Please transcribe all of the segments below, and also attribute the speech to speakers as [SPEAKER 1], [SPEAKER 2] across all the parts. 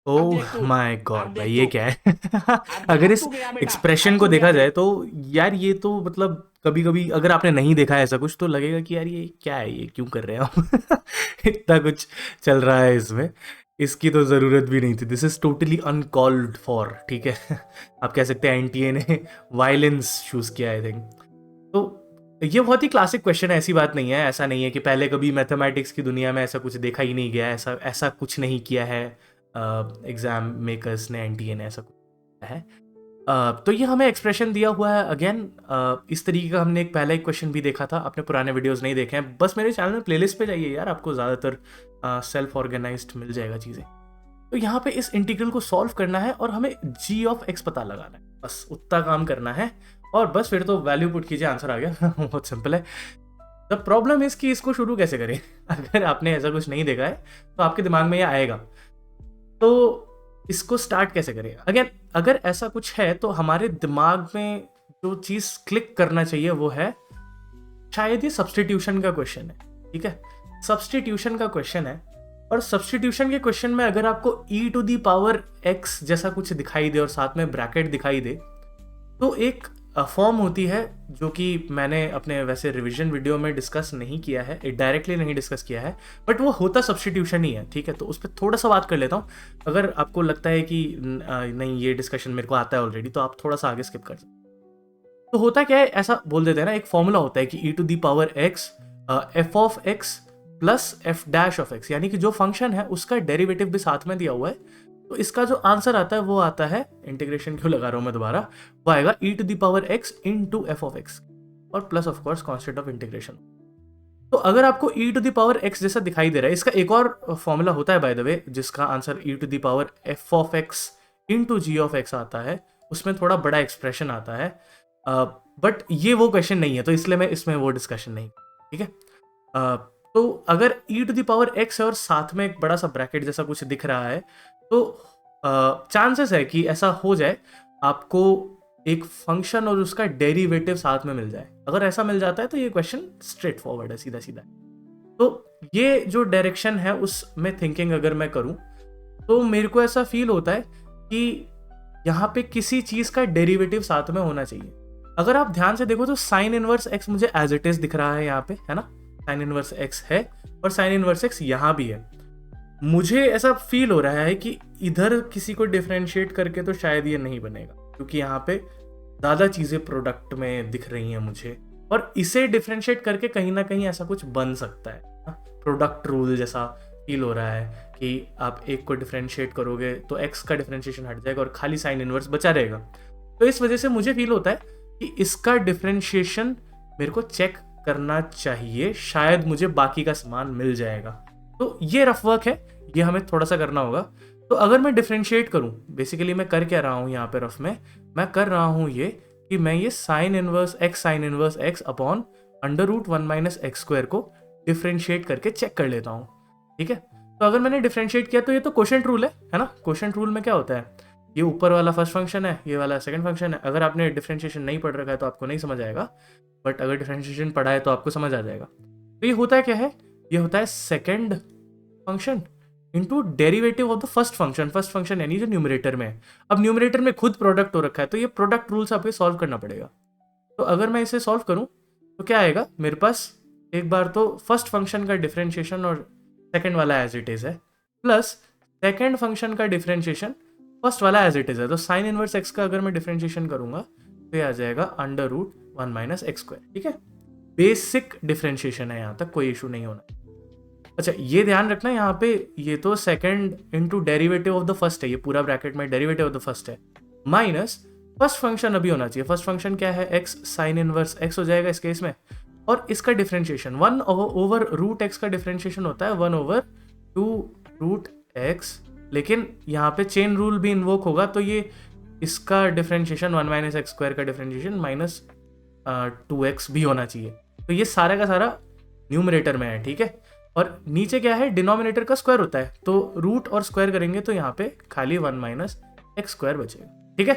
[SPEAKER 1] अब देख
[SPEAKER 2] ओह
[SPEAKER 1] तू।
[SPEAKER 2] माय गॉड
[SPEAKER 1] अब
[SPEAKER 2] भाई,
[SPEAKER 1] देख
[SPEAKER 2] ये
[SPEAKER 1] तू।
[SPEAKER 2] क्या है?
[SPEAKER 1] अब देख,
[SPEAKER 2] अगर
[SPEAKER 1] अब
[SPEAKER 2] इस
[SPEAKER 1] तू गया बेटा,
[SPEAKER 2] एक्सप्रेशन
[SPEAKER 1] अब
[SPEAKER 2] को
[SPEAKER 1] तू गया
[SPEAKER 2] देखा जाए
[SPEAKER 1] देख।
[SPEAKER 2] तो यार ये तो मतलब कभी कभी अगर आपने नहीं देखा है ऐसा कुछ तो लगेगा कि यार ये क्या है, ये क्यों कर रहे हैं हम? इतना कुछ चल रहा है इसमें, इसकी तो ज़रूरत भी नहीं थी। This is totally uncalled for, ठीक है। आप कह सकते हैं एनटीए ने वायलेंस चूज़ किया आई थिंक। तो ये बहुत ही क्लासिक क्वेश्चन है, ऐसी बात नहीं है, ऐसा नहीं है कि पहले कभी मैथमेटिक्स की दुनिया में ऐसा कुछ देखा ही नहीं गया, ऐसा ऐसा कुछ नहीं किया है। एग्जाम मेकर्स ने, एनटीए ने ऐसा कुछ किया है। तो ये हमें एक्सप्रेशन दिया हुआ है अगेन। इस तरीके का हमने एक पहला एक क्वेश्चन भी देखा था। आपने पुराने वीडियोस नहीं देखे हैं, बस मेरे चैनल में प्लेलिस्ट पे जाइए यार, आपको ज़्यादातर सेल्फ ऑर्गेनाइज्ड मिल जाएगा चीज़ें। तो यहाँ पे इस इंटीग्रल को सॉल्व करना है और हमें जी ऑफ एक्स पता लगाना है, बस उतना काम करना है। और बस फिर तो वैल्यू पुट कीजिए, आंसर आ गया। बहुत सिंपल है। द प्रॉब्लम इज कि इसको शुरू कैसे करें। अगर आपने ऐसा कुछ नहीं देखा है तो आपके दिमाग में ये आएगा, तो इसको स्टार्ट कैसे करें। अगर अगर ऐसा कुछ है तो हमारे दिमाग में जो चीज़ क्लिक करना चाहिए वो है, शायद ये सब्सटीट्यूशन का क्वेश्चन है। ठीक है, सब्सटीट्यूशन का क्वेश्चन है। और सब्सटीट्यूशन के क्वेश्चन में अगर आपको e to the power x जैसा कुछ दिखाई दे और साथ में ब्रैकेट दिखाई दे, तो एक फॉर्म होती है जो कि मैंने अपने वैसे रिवीजन वीडियो में डिस्कस नहीं किया है, डायरेक्टली नहीं डिस्कस किया है, बट वो होता सब्सटीट्यूशन ही है। ठीक है, तो उस पर थोड़ा सा बात कर लेता हूँ। अगर आपको लगता है कि नहीं ये डिस्कशन मेरे को आता है ऑलरेडी, तो आप थोड़ा सा आगे स्किप कर सकते हैं। तो होता क्या है, ऐसा बोल देते हैं ना, एक फॉर्मूला होता है कि e to the power x f of x plus f dash of x, यानी कि जो फंक्शन है उसका डेरिवेटिव भी साथ में दिया हुआ है। तो इसका जो आंसर आता है वो आता है, इंटीग्रेशन क्यों लगा रहा हूं मैं दोबारा, वो आएगा e to the power x into f of x और plus of course constant of integration. तो अगर आपको e to the power x जैसा दिखाई दे रहा है, इसका एक और फॉर्मूला होता है बाय द वे, जिसका answer e to the power f of x into g of x आता है। उसमें थोड़ा बड़ा एक्सप्रेशन आता है, बट ये वो क्वेश्चन नहीं है, तो इसलिए मैं इसमें वो डिस्कशन नहीं। ठीक है, तो अगर ई टू द पावर एक्स है और साथ में एक बड़ा सा ब्रैकेट जैसा कुछ दिख रहा है, तो चांसेस है कि ऐसा हो जाए, आपको एक फंक्शन और उसका डेरिवेटिव साथ में मिल जाए। अगर ऐसा मिल जाता है तो ये क्वेश्चन स्ट्रेट फॉरवर्ड है, सीधा सीधा। तो ये जो डायरेक्शन है उसमें थिंकिंग अगर मैं करूं, तो मेरे को ऐसा फील होता है कि यहाँ पे किसी चीज का डेरिवेटिव साथ में होना चाहिए। अगर आप ध्यान से देखो तो साइन इनवर्स एक्स मुझे एज इट इज दिख रहा है यहाँ पे, है ना, साइन इनवर्स एक्स है और साइन इनवर्स एक्स यहाँ भी है। मुझे ऐसा फील हो रहा है कि इधर किसी को डिफरेंशिएट करके तो शायद ये नहीं बनेगा, क्योंकि यहाँ पे ज़्यादा चीज़ें प्रोडक्ट में दिख रही हैं मुझे, और इसे डिफरेंशिएट करके कहीं ना कहीं ऐसा कुछ बन सकता है। प्रोडक्ट रूल जैसा फील हो रहा है कि आप एक को डिफरेंशिएट करोगे तो एक्स का डिफरेंशिएशन हट जाएगा और खाली साइन इनवर्स बचा रहेगा। तो इस वजह से मुझे फील होता है कि इसका डिफरेंशिएशन मेरे को चेक करना चाहिए, शायद मुझे बाकी का सामान मिल जाएगा। तो ये रफ वर्क है, ये हमें थोड़ा सा करना होगा। तो अगर मैं डिफरेंशिएट करूं, बेसिकली मैं कर क्या रहा हूं यहाँ पे रफ में, मैं कर रहा हूं ये कि मैं ये sine inverse x upon under root one minus x square को डिफरेंशिएट करके चेक कर लेता हूँ। ठीक है, तो अगर मैंने डिफरेंशिएट किया तो ये तो क्वोशिएंट रूल है ना। क्वोशिएंट रूल में क्या होता है, ये ऊपर वाला फर्स्ट फंक्शन है, ये वाला सेकंड फंक्शन है। अगर आपने डिफरेंशिएशन नहीं पढ़ रखा है तो आपको नहीं समझ आएगा, बट अगर डिफरेंशिएशन पढ़ा है तो आपको समझ आ जाएगा। तो ये होता है क्या है, ये होता है second function into derivative of the first function यानी जो न्यूमरेटर में है। अब न्यूमरेटर में खुद प्रोडक्ट हो रखा है, तो ये प्रोडक्ट रूल्स आपको सॉल्व करना पड़ेगा। तो अगर मैं इसे सॉल्व करूं तो क्या आएगा मेरे पास, एक बार तो फर्स्ट फंक्शन का डिफरेंशिएशन और सेकंड वाला एज इट इज है, प्लस सेकंड फंक्शन का डिफरेंशिएशन फर्स्ट वाला एज इट इज है। तो साइन इनवर्स एक्स का अगर मैं डिफरेंशिएशन करूंगा तो ये आ जाएगा under root one minus x square. ठीक है, बेसिक डिफरेंशिएशन है, यहाँ तक कोई इशू नहीं होना। अच्छा, ये ध्यान रखना यहाँ पे, ये तो second into derivative of the first है, ये पूरा ब्रैकेट में डेरिवेटिव ऑफ द फर्स्ट है, माइनस फर्स्ट फंक्शन अभी होना चाहिए। फर्स्ट फंक्शन क्या है, एक्स साइन इनवर्स एक्स हो जाएगा इस केस में, और इसका differentiation one over root x का डिफरेंशिएशन होता है one over two root x, लेकिन यहाँ पे चेन रूल भी इन्वोक होगा, तो ये इसका differentiation one minus x square का डिफरेंशिएशन माइनस टू एक्स भी होना चाहिए। तो ये सारा का सारा न्यूमरेटर में है। ठीक है, और नीचे क्या है, डिनोमिनेटर का स्क्वायर होता है, तो रूट और स्क्वायर करेंगे तो यहाँ पे खाली वन माइनस एक्स स्क्वायर बचेगा। ठीक है,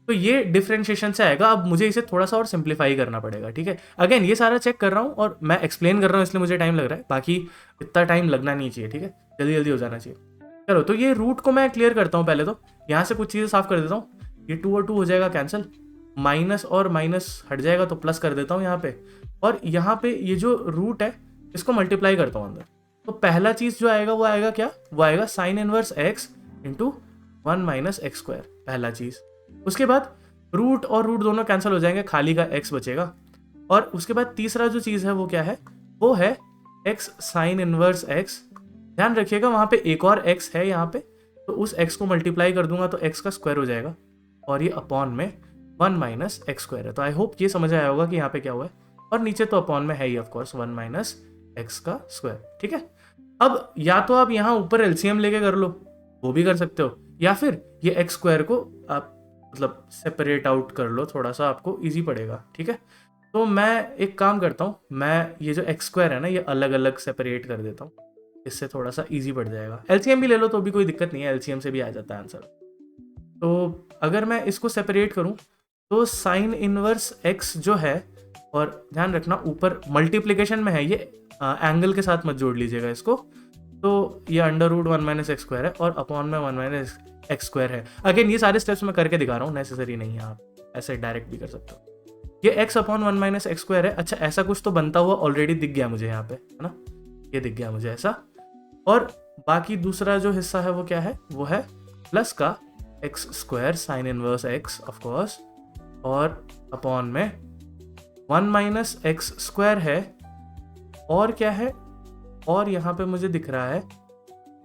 [SPEAKER 2] तो ये डिफरेंशिएशन से आएगा। अब मुझे इसे थोड़ा सा और सिंप्लीफाई करना पड़ेगा। ठीक है, अगेन ये सारा चेक कर रहा हूँ और मैं एक्सप्लेन कर रहा हूँ, इसलिए मुझे टाइम लग रहा है, बाकी इतना टाइम लगना नहीं चाहिए। ठीक है, जल्दी जल्दी हो जाना चाहिए। चलो तो ये रूट को मैं क्लियर करता हूँ पहले, तो यहाँ से कुछ चीज़ें साफ कर देता हूँ। ये 2 और 2 हो जाएगा कैंसिल, माइनस और माइनस हट जाएगा तो प्लस कर देता हूँ यहाँ पे, और यहाँ पे ये जो रूट है इसको मल्टीप्लाई करता हूँ अंदर। तो पहला चीज़ जो आएगा वो आएगा क्या, वो आएगा sign inverse x into 1 minus x square, पहला चीज़। उसके बाद रूट और रूट दोनों कैंसिल हो जाएंगे, खाली का एक्स बचेगा। और उसके बाद तीसरा जो चीज़ है वो क्या है, वो है एक्स साइन इनवर्स एक्स। ध्यान रखिएगा वहाँ पे एक और एक्स है यहाँ पे, तो उस एक्स को मल्टीप्लाई कर दूंगा तो एक्स का स्क्वायर हो जाएगा, और ये अपॉन में 1 माइनस एक्स स्क्वायर है। तो आई होप ये समझ आया होगा कि यहाँ पे क्या हुआ है, और नीचे तो अपॉन में है ही ऑफकोर्स 1 माइनस एक्स का स्क्वायर। ठीक है, अब या तो आप यहाँ ऊपर एलसीएम लेके कर लो, वो भी कर सकते हो, या फिर ये एक्स स्क्वायर को आप मतलब सेपरेट आउट कर लो, थोड़ा सा आपको इजी पड़ेगा। ठीक है, तो मैं एक काम करता हूँ, मैं ये जो एक्स स्क्वायर है ना ये अलग अलग सेपरेट कर देता हूँ, इससे थोड़ा सा इजी पड़ जाएगा। एलसीएम भी ले लो तो भी कोई दिक्कत नहीं है, एलसीएम से भी आ जाता है आंसर। तो अगर मैं इसको सेपरेट करूँ तो साइन इनवर्स एक्स जो है, और ध्यान रखना ऊपर मल्टीप्लिकेशन में है ये, एंगल के साथ मत जोड़ लीजिएगा इसको, तो ये under root 1 minus x square है और अपॉन में 1 माइनस एक्स स्क्वायर है। अगेन ये सारे स्टेप्स मैं करके दिखा रहा हूँ, नेसेसरी नहीं है, आप ऐसे डायरेक्ट भी कर सकते हो। ये x upon 1 minus x square है। अच्छा ऐसा कुछ तो बनता हुआ ऑलरेडी दिख गया मुझे यहाँ पे, है ना, ये दिख गया मुझे ऐसा। और बाकी दूसरा जो हिस्सा है वो क्या है, वो है प्लस का x square sine inverse x of course, और अपॉन में 1 माइनस एक्स स्क्वायर है, और क्या है, और यहाँ पे मुझे दिख रहा है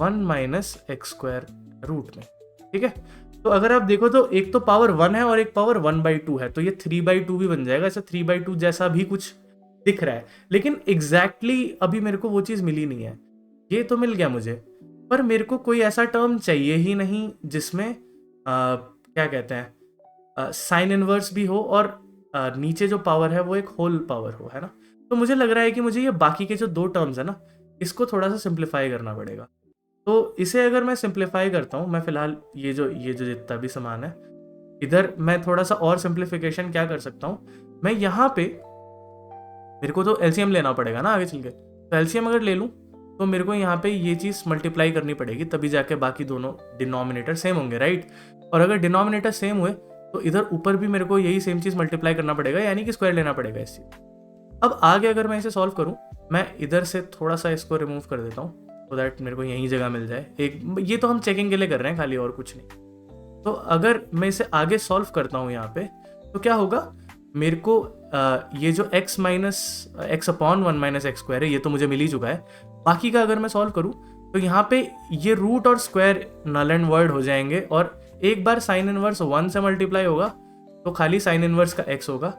[SPEAKER 2] 1 माइनस एक्स स्क्वायर रूट में। ठीक है, तो अगर आप देखो तो एक तो पावर 1 है और एक पावर 1/2 है, तो ये 3/2 भी बन जाएगा। ऐसा 3/2 जैसा भी कुछ दिख रहा है, लेकिन एग्जैक्टली अभी मेरे को वो चीज़ मिली नहीं है। ये तो मिल गया मुझे, पर मेरे को कोई ऐसा टर्म चाहिए ही नहीं जिसमें क्या कहते हैं साइन इनवर्स भी हो और नीचे जो पावर है वो एक होल पावर हो, है ना। तो मुझे लग रहा है कि मुझे ये बाकी के जो 2 टर्म्स है ना इसको थोड़ा सा सिंप्लीफाई करना पड़ेगा। तो इसे अगर मैं सिंप्लीफाई करता हूँ, मैं फिलहाल ये जो जितना भी सामान है इधर, मैं थोड़ा सा और सिंप्लीफिकेशन क्या कर सकता हूँ, मैं यहाँ पे मेरे को तो एलसीएम लेना पड़ेगा ना आगे चल के, तो एलसीएम अगर ले लूँ तो मेरे को यहाँ पे ये चीज़ मल्टीप्लाई करनी पड़ेगी, तभी जाके बाकी दोनों डिनोमिनेटर सेम होंगे, राइट। और अगर डिनोमिनेटर सेम हुए तो इधर ऊपर भी मेरे को यही सेम चीज़ मल्टीप्लाई करना पड़ेगा, यानी कि स्क्वायर लेना पड़ेगा इस चीज़। अब आगे अगर मैं इसे सॉल्व करूँ, मैं इधर से थोड़ा सा इसको रिमूव कर देता हूँ तो दैट मेरे को यही जगह मिल जाए एक, ये तो हम चेकिंग के लिए कर रहे हैं खाली, और कुछ नहीं। तो अगर मैं इसे आगे सॉल्व करता हूँ यहाँ पे, तो क्या होगा, मेरे को ये जो x minus x upon 1 minus x square है ये तो मुझे मिल ही चुका है। बाकी का अगर मैं सॉल्व करूँ तो यहाँ पे ये रूट और स्क्वायर नल एंड वर्ड हो जाएंगे, और एक बार साइन इनवर्स 1 से मल्टीप्लाई होगा तो खाली साइन इनवर्स का x होगा,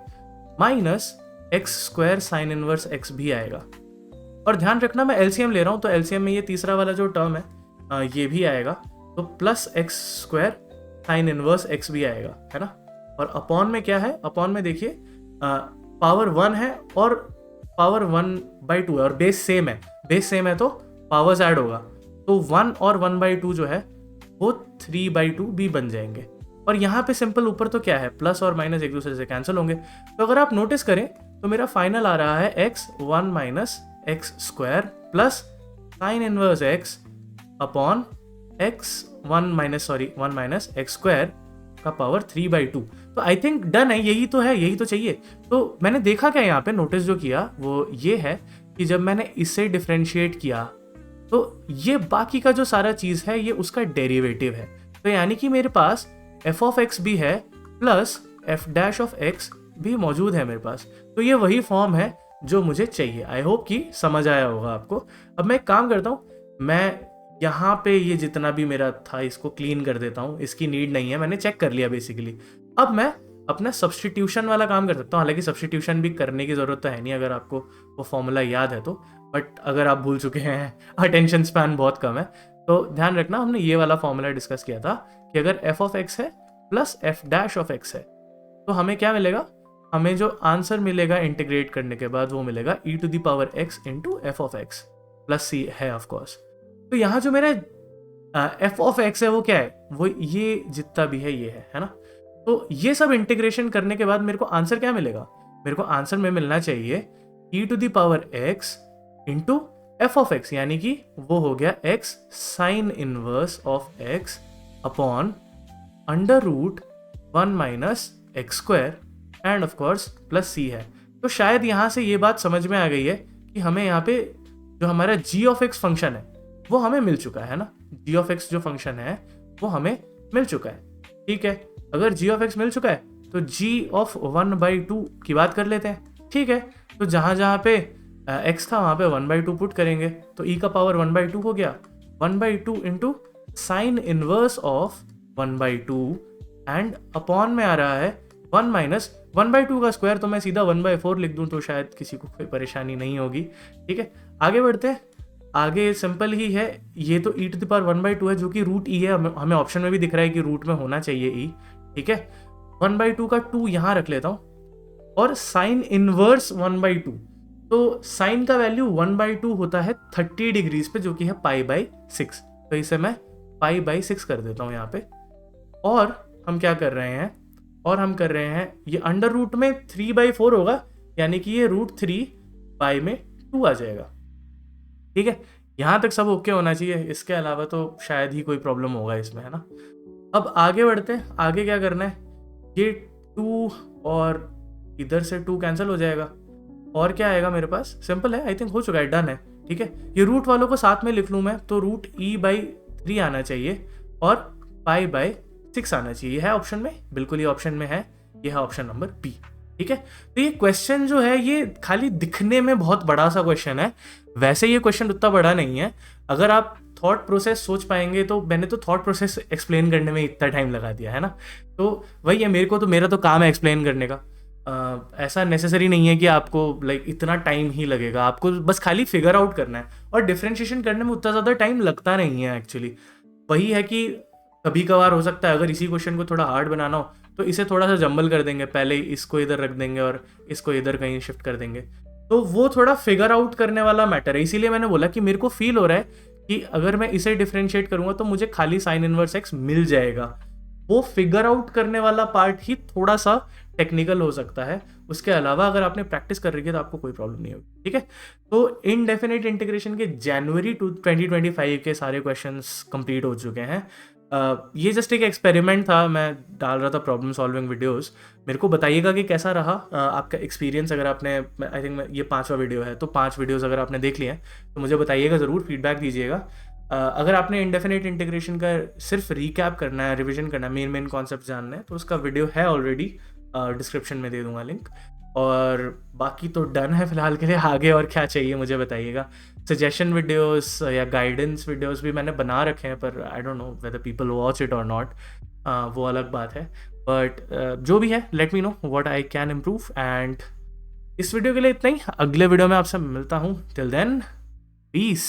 [SPEAKER 2] minus x square sine inverse x भी आएगा। और ध्यान रखना मैं एलसीएम ले रहा हूँ, तो एलसीएम में ये तीसरा वाला जो टर्म है ये भी आएगा, तो plus x square sine inverse x भी आएगा, है ना। और अपॉन में क्या है, अपॉन में देखिए पावर 1 है और पावर 1/2 है, और बेस सेम है, बेस सेम है तो पावर्स ऐड होगा, तो 1 और 1/2 जो है वो 3/2 भी बन जाएंगे। और यहाँ पे सिंपल ऊपर तो क्या है, प्लस और माइनस एक दूसरे से कैंसिल होंगे। तो अगर आप नोटिस करें तो मेरा फाइनल आ रहा है x 1 minus x square plus sign inverse x upon x 1 minus x square का पावर 3/2। तो आई थिंक डन है, यही तो है, यही तो चाहिए। तो मैंने देखा क्या यहाँ पे, नोटिस जो किया वो ये है कि जब मैंने इसे डिफ्रेंशिएट किया तो ये बाकी का जो सारा चीज़ है ये उसका डेरिवेटिव है, तो यानी कि मेरे पास f ऑफ x भी है plus f dash of x भी मौजूद है मेरे पास। तो ये वही फॉर्म है जो मुझे चाहिए। आई होप कि समझ आया होगा आपको। अब मैं एक काम करता हूँ, मैं यहाँ पे ये जितना भी मेरा था इसको क्लीन कर देता हूँ, इसकी नीड नहीं है, मैंने चेक कर लिया बेसिकली। अब मैं अपना सब्स्टिट्यूशन वाला काम कर सकता हूँ, हालांकि सब्स्टिट्यूशन भी करने की ज़रूरत तो है नहीं अगर आपको वो फॉर्मूला याद है तो, बट अगर आप भूल चुके हैं, अटेंशन स्पैन बहुत कम है, तो ध्यान रखना हमने ये वाला फॉर्मूला डिस्कस किया था कि अगर f ऑफ x है plus f dash of x है तो हमें क्या मिलेगा, हमें जो आंसर मिलेगा इंटीग्रेट करने के बाद वो मिलेगा e to the power x into f of x plus c है ऑफकोर्स। तो यहाँ जो मेरा f ऑफ x है वो क्या है, वो ये जितना भी है ये है ना। तो ये सब इंटीग्रेशन करने के बाद मेरे को आंसर क्या मिलेगा, मेरे को आंसर में मिलना चाहिए e to the power x into f of x यानी कि वो हो गया x sine inverse of x upon under root 1 minus x square and of course plus c है। तो शायद यहाँ से ये बात समझ में आ गई है कि हमें यहाँ पे जो हमारा जी ऑफ एक्स फंक्शन है वो हमें मिल चुका है ना। जी ऑफ एक्स जो फंक्शन है वो हमें मिल चुका है, ठीक है। अगर जी ऑफ एक्स मिल चुका है तो जी ऑफ 1/2 की बात कर लेते हैं, ठीक है। तो जहाँ जहाँ पे एक्स था वहाँ पे 1/2 पुट करेंगे तो ई का पावर 1/2 हो गया, 1/2 into sine inverse of 1/2 and upon में आ रहा है 1 माइनस 1/2 का स्क्वायर, तो मैं सीधा 1/4 लिख दूं तो शायद किसी को कोई परेशानी नहीं होगी, ठीक है। आगे बढ़ते हैं, आगे सिंपल ही है, ये तो e टू द पावर 1/2 है जो कि रूट ई है, हमें ऑप्शन में भी दिख रहा है कि रूट में होना चाहिए ई, ठीक है। 1/2 का 2 यहाँ रख लेता हूँ और साइन इनवर्स 1/2, तो साइन का वैल्यू 1/2 होता है 30 डिग्रीज पे जो कि है π/6, तो इसे मैं π/6 कर देता हूँ यहाँ पे। और हम क्या कर रहे हैं, और हम कर रहे हैं ये अंडर रूट में 3/4 होगा यानी कि ये √3 पाई में 2 आ जाएगा, ठीक है। यहाँ तक सब ओके होना चाहिए, इसके अलावा तो शायद ही कोई प्रॉब्लम होगा इसमें, है ना। अब आगे बढ़ते हैं, आगे क्या करना है, ये 2 और इधर से 2 कैंसिल हो जाएगा और क्या आएगा मेरे पास, सिंपल है, आई थिंक हो चुका है, डन है, ठीक है। ये रूट वालों को साथ में लिख लूँ मैं, तो √e/3 आना चाहिए और π/6 आना चाहिए, है ऑप्शन में, बिल्कुल ये ऑप्शन में है, ये है ऑप्शन नंबर बी, ठीक है। तो ये क्वेश्चन जो है ये खाली दिखने में बहुत बड़ा सा क्वेश्चन है, वैसे ये क्वेश्चन उतना बड़ा नहीं है। अगर आप थॉट प्रोसेस सोच पाएंगे तो, मैंने तो थॉट प्रोसेस एक्सप्लेन करने में इतना टाइम लगा दिया है ना, तो वही है, मेरा तो काम है एक्सप्लेन करने का। ऐसा नेसेसरी नहीं है कि आपको लाइक इतना टाइम ही लगेगा, आपको बस खाली फिगर आउट करना है, और डिफ्रेंशिएशन करने में उतना ज़्यादा टाइम लगता नहीं है एक्चुअली। वही है कि कभी कभार हो सकता है अगर इसी क्वेश्चन को थोड़ा हार्ड बनाना हो तो इसे थोड़ा सा जंबल कर देंगे, पहले इसको इधर रख देंगे और इसको इधर कहीं शिफ्ट कर देंगे, तो वो थोड़ा फिगर आउट करने वाला मैटर है। इसीलिए मैंने बोला कि मेरे को फील हो रहा है कि अगर मैं इसे डिफ्रेंशिएट करूंगा तो मुझे खाली साइन इनवर्स एक्स मिल जाएगा, वो फिगर आउट करने वाला पार्ट ही थोड़ा सा टेक्निकल हो सकता है। उसके अलावा अगर आपने प्रैक्टिस कर रही है तो आपको कोई प्रॉब्लम नहीं होगी, ठीक है। तो इनडेफिनेट इंटीग्रेशन के जनवरी 2025 के सारे क्वेश्चंस कंप्लीट हो चुके हैं। ये जस्ट एक एक्सपेरिमेंट था, मैं डाल रहा था प्रॉब्लम सॉल्विंग वीडियोस। मेरे को बताइएगा कि कैसा रहा आपका एक्सपीरियंस। अगर आपने, आई थिंक ये 5वां वीडियो है, तो 5 वीडियोस अगर आपने देख लिए हैं तो मुझे बताइएगा ज़रूर, फीडबैक दीजिएगा। अगर आपने इंडेफिनेट इंटीग्रेशन का सिर्फ रिकैप करना है, रिविजन करना है, मेन कॉन्सेप्ट जानना है, तो उसका वीडियो है ऑलरेडी, डिस्क्रिप्शन में दे दूंगा लिंक। और बाकी तो डन है फिलहाल के लिए, आगे और क्या चाहिए मुझे बताइएगा। सजेशन वीडियोस या गाइडेंस वीडियोस भी मैंने बना रखे हैं, पर I don't know whether people watch it और नॉट, वो अलग बात है। बट जो भी है, let me know what I can improve. And इस वीडियो के लिए इतना ही, अगले वीडियो में आपसे मिलता हूँ, टिल देन पीस।